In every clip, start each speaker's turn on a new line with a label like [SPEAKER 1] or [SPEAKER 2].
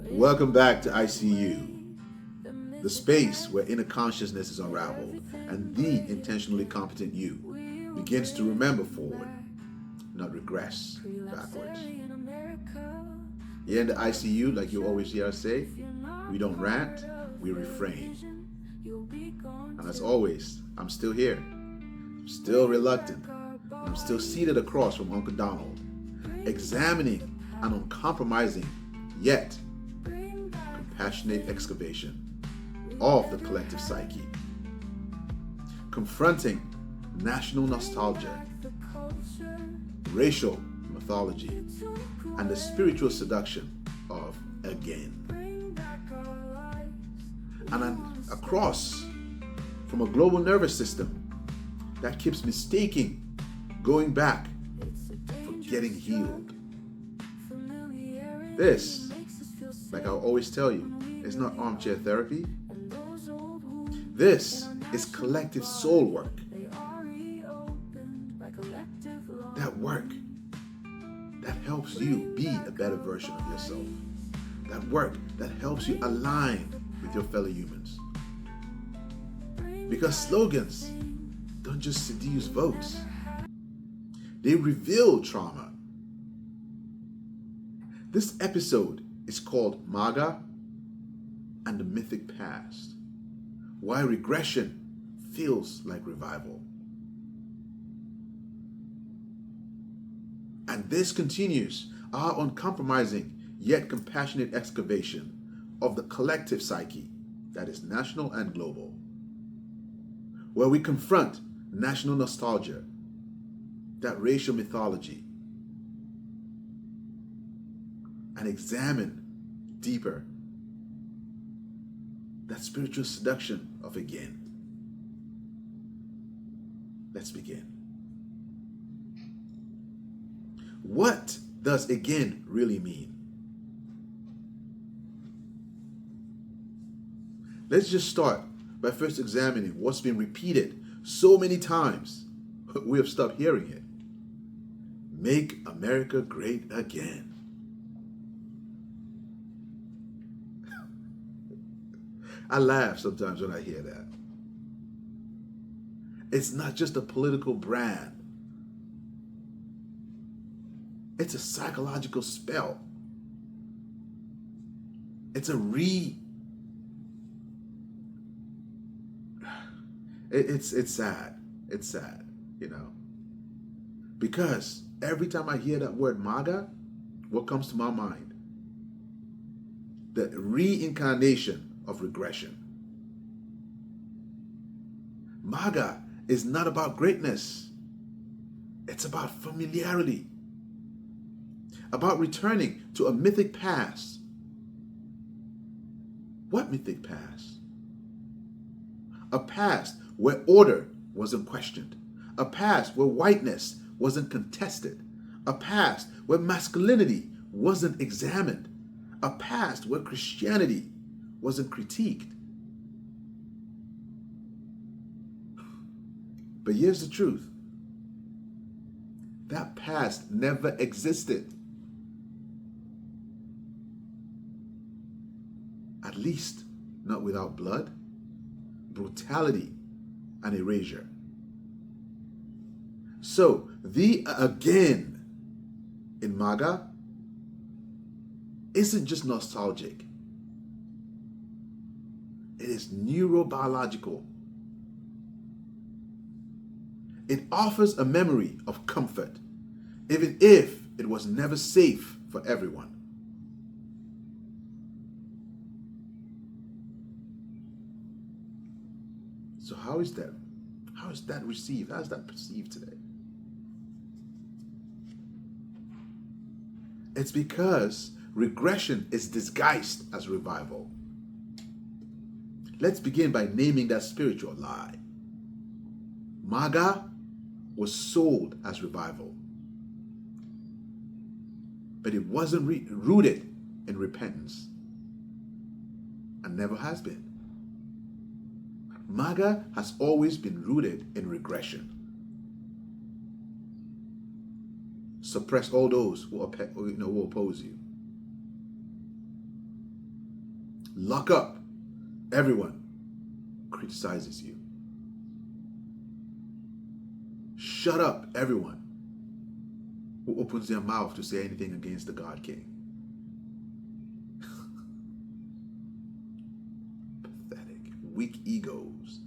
[SPEAKER 1] Welcome back to ICU, the space where inner consciousness is unraveled and the intentionally competent you begins to remember forward, not regress backwards. Here in the ICU, like you always hear us say, we don't rant, we refrain. And as always, I'm still here. I'm still reluctant. I'm still seated across from Uncle Donald, examining an uncompromising yet compassionate excavation of the collective psyche, confronting national nostalgia, racial mythology, and the spiritual seduction of again. And across from a global nervous system that keeps mistaking going back for getting healed. This, like I always tell you, is not armchair therapy. This is collective soul work. That work that helps you be a better version of yourself. That work that helps you align with your fellow humans. Because slogans don't just seduce votes. They reveal trauma. This episode is called MAGA and the Mythic Past. Why regression feels like revival. And this continues our uncompromising yet compassionate excavation of the collective psyche that is national and global, where we confront national nostalgia, that racial mythology, and examine deeper that spiritual seduction of again. Let's begin. What does again really mean? Let's just start by first examining what's been repeated so many times we have stopped hearing it. Make America great again. I laugh sometimes when I hear that. It's not just a political brand. It's a psychological spell. It's it's sad. It's sad, you know. Because every time I hear that word MAGA, what comes to my mind? The reincarnation of regression. MAGA is not about greatness. It's about familiarity. About returning to a mythic past. What mythic past? A past where order wasn't questioned. A past where whiteness wasn't contested. A past where masculinity wasn't examined. A past where Christianity wasn't critiqued. But here's the truth. That past never existed. At least not without blood, brutality, and erasure. So, the again in MAGA isn't just nostalgic. It is neurobiological. It offers a memory of comfort, even if it was never safe for everyone. So how is that? How is that received? How is that perceived today? It's because regression is disguised as revival. Let's begin by naming that spiritual lie. MAGA was sold as revival, but it wasn't rooted in repentance and never has been. MAGA has always been rooted in regression. Suppress all those who oppose you. Lock up everyone who criticizes you. Shut up everyone who opens their mouth to say anything against the God King. Pathetic, weak egos,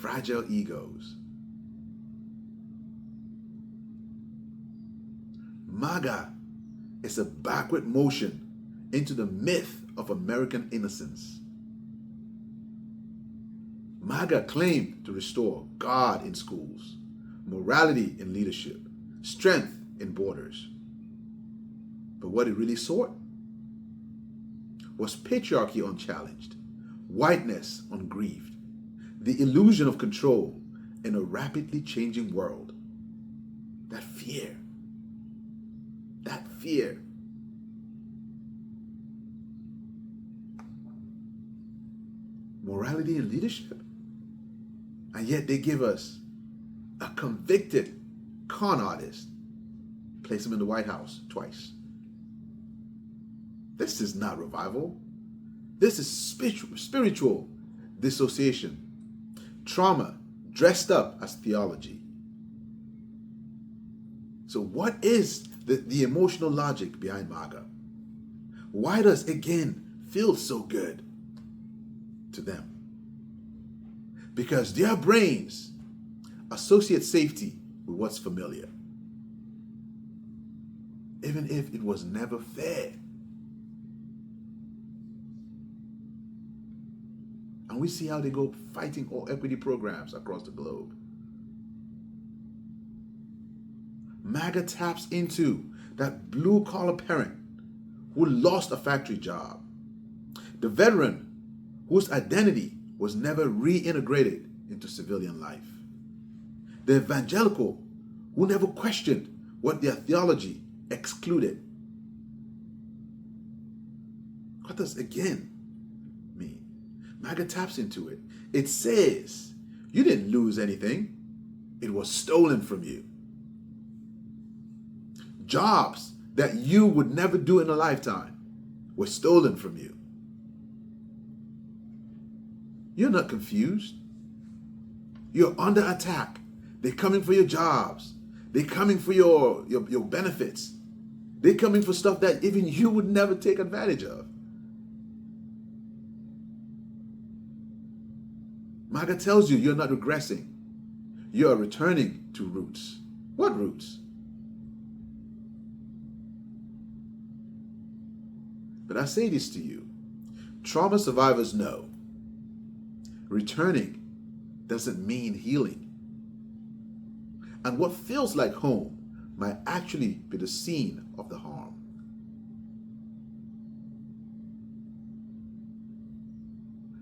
[SPEAKER 1] fragile egos. MAGA is a backward motion into the myth of American innocence. MAGA claimed to restore God in schools, morality in leadership, strength in borders. But what it really sought was patriarchy unchallenged, whiteness ungrieved, the illusion of control in a rapidly changing world. That fear. Morality and leadership. And yet they give us a convicted con artist. Place him in the White House twice. This is not revival. This is spiritual dissociation. Trauma dressed up as theology. So what is the emotional logic behind MAGA? Why does again feel so good to them? Because their brains associate safety with what's familiar, even if it was never fair. And we see how they go fighting all equity programs across the globe. MAGA taps into that blue-collar parent who lost a factory job, the veteran whose identity was never reintegrated into civilian life, the evangelical who never questioned what their theology excluded. What does again mean? MAGA taps into it. It says, you didn't lose anything. It was stolen from you. Jobs that you would never do in a lifetime were stolen from you. You're not confused. You're under attack. They're coming for your jobs. They're coming for your benefits. They're coming for stuff that even you would never take advantage of. MAGA tells you you're not regressing. You're returning to roots. What roots? But I say this to you. Trauma survivors know returning doesn't mean healing. And what feels like home might actually be the scene of the harm.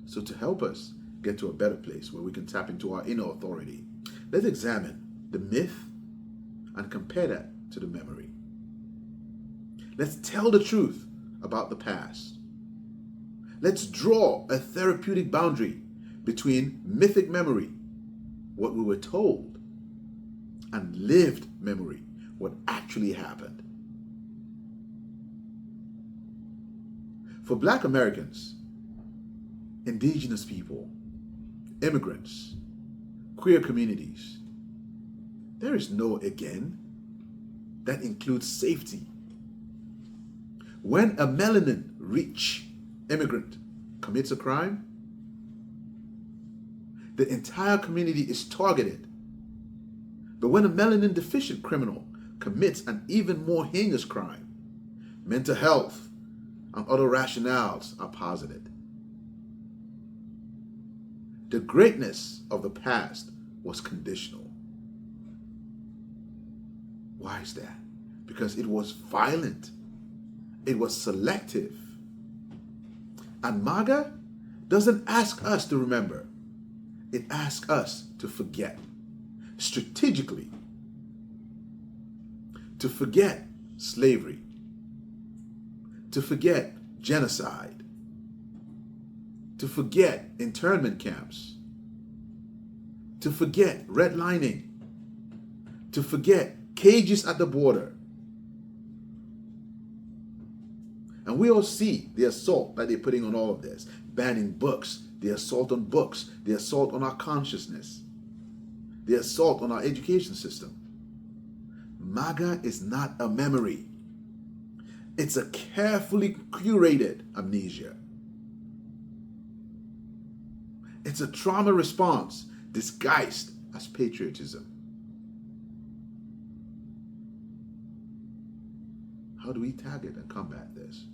[SPEAKER 1] So to help us get to a better place where we can tap into our inner authority, let's examine the myth and compare that to the memory. Let's tell the truth about the past. Let's draw a therapeutic boundary between mythic memory, what we were told, and lived memory, what actually happened. For Black Americans, indigenous people, immigrants, queer communities, there is no again that includes safety. When a melanin-rich immigrant commits a crime, the entire community is targeted. But when a melanin-deficient criminal commits an even more heinous crime, mental health and other rationales are posited. The greatness of the past was conditional. Why is that? Because it was violent. It was selective. And MAGA doesn't ask us to remember. It asks us to forget. Strategically. To forget slavery. To forget genocide. To forget internment camps. To forget redlining. To forget cages at the border. And we all see the assault that they're putting on all of this. Banning books, the assault on books, the assault on our consciousness, the assault on our education system. MAGA is not a memory. It's a carefully curated amnesia. It's a trauma response disguised as patriotism. How do we target and combat this?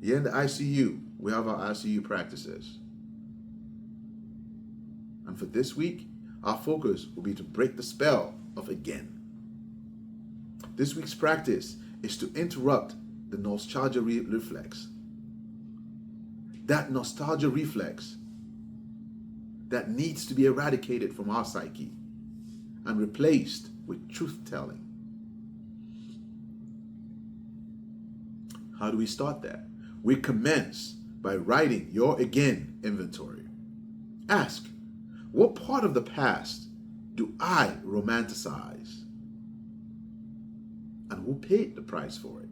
[SPEAKER 1] Here in the ICU, we have our ICU practices. And for this week, our focus will be to break the spell of again. This week's practice is to interrupt the nostalgia reflex. That nostalgia reflex that needs to be eradicated from our psyche and replaced with truth-telling. How do we start that? We commence by writing your again inventory. Ask, what part of the past do I romanticize? And who paid the price for it?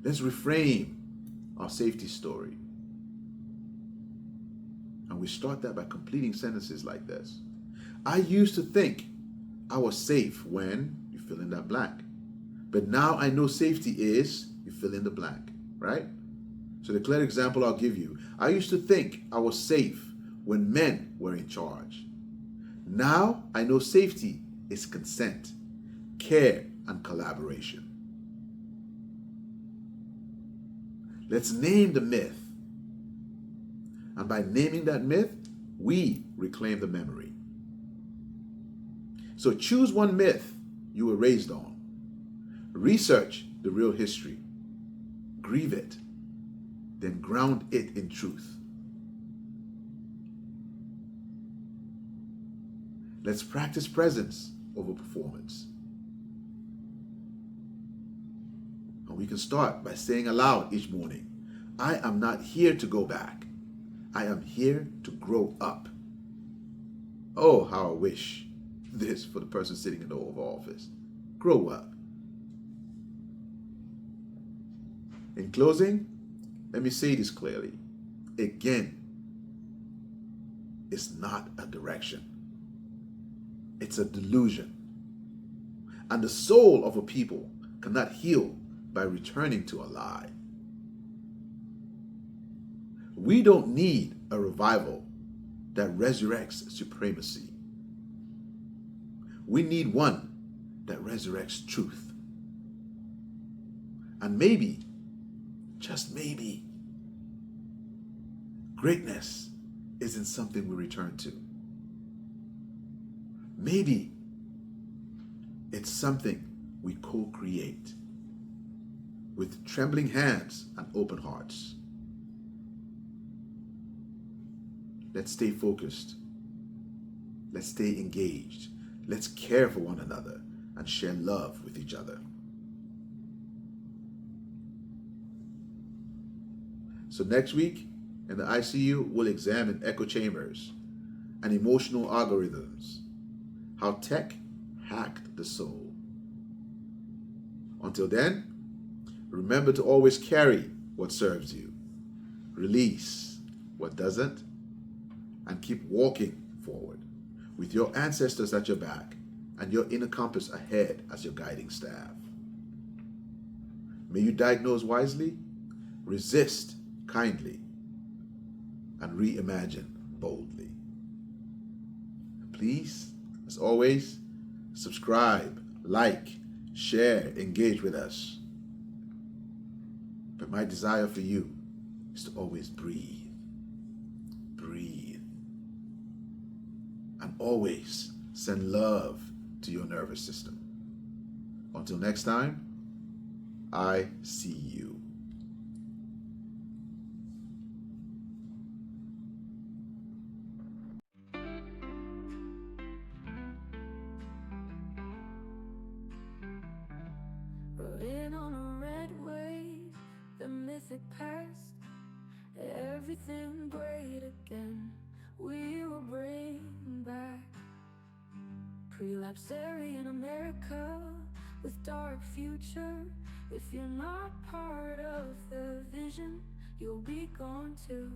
[SPEAKER 1] Let's reframe our safety story. And we start that by completing sentences like this. I used to think I was safe when you fill in that blank. But now I know safety is, you fill in the blank, right? So the clear example I'll give you. I used to think I was safe when men were in charge. Now I know safety is consent, care, and collaboration. Let's name the myth. And by naming that myth, we reclaim the memory. So choose one myth you were raised on. Research the real history. Grieve it. Then ground it in truth. Let's practice presence over performance. And we can start by saying aloud each morning, I am not here to go back. I am here to grow up. Oh, how I wish this for the person sitting in the Oval Office. Grow up. In closing, let me say this clearly. Again, it's not a direction. It's a delusion. And the soul of a people cannot heal by returning to a lie. We don't need a revival that resurrects supremacy. We need one that resurrects truth. And maybe, just maybe, greatness isn't something we return to. Maybe it's something we co-create with trembling hands and open hearts. Let's stay focused. Let's stay engaged. Let's care for one another and share love with each other. So next week in the ICU, we'll examine echo chambers and emotional algorithms, how tech hacked the soul. Until then, remember to always carry what serves you, release what doesn't, and keep walking forward with your ancestors at your back and your inner compass ahead as your guiding staff. May you diagnose wisely, resist kindly, and reimagine boldly. Please, as always, subscribe, like, share, engage with us. But my desire for you is to always breathe, and always send love to your nervous system. Until next time, I see you.
[SPEAKER 2] Rolling on a red wave, the mythic past, everything great again. We will bring back prelapse area in America, with dark future. If you're not part of the vision, you'll be gone too.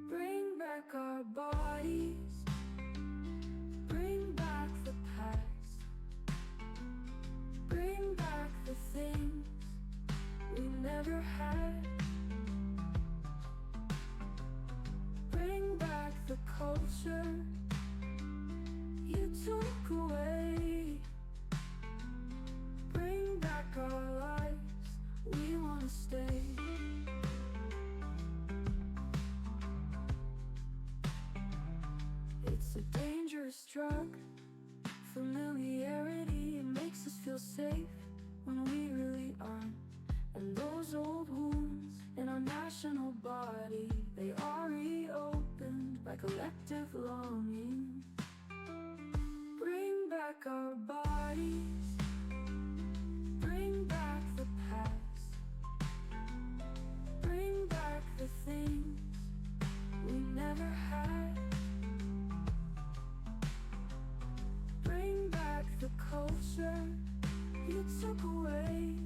[SPEAKER 2] Bring back our bodies, bring back the past, bring back the things we never had. Bring back the culture you took away. Bring back our lives, we wanna stay. It's a dangerous drug. Familiarity, it makes us feel safe when we really aren't. And those old wounds in our national body, they are reopened by collective longing. Bring back our bodies, bring back the past, bring back the things we never had. Bring back the culture you took away.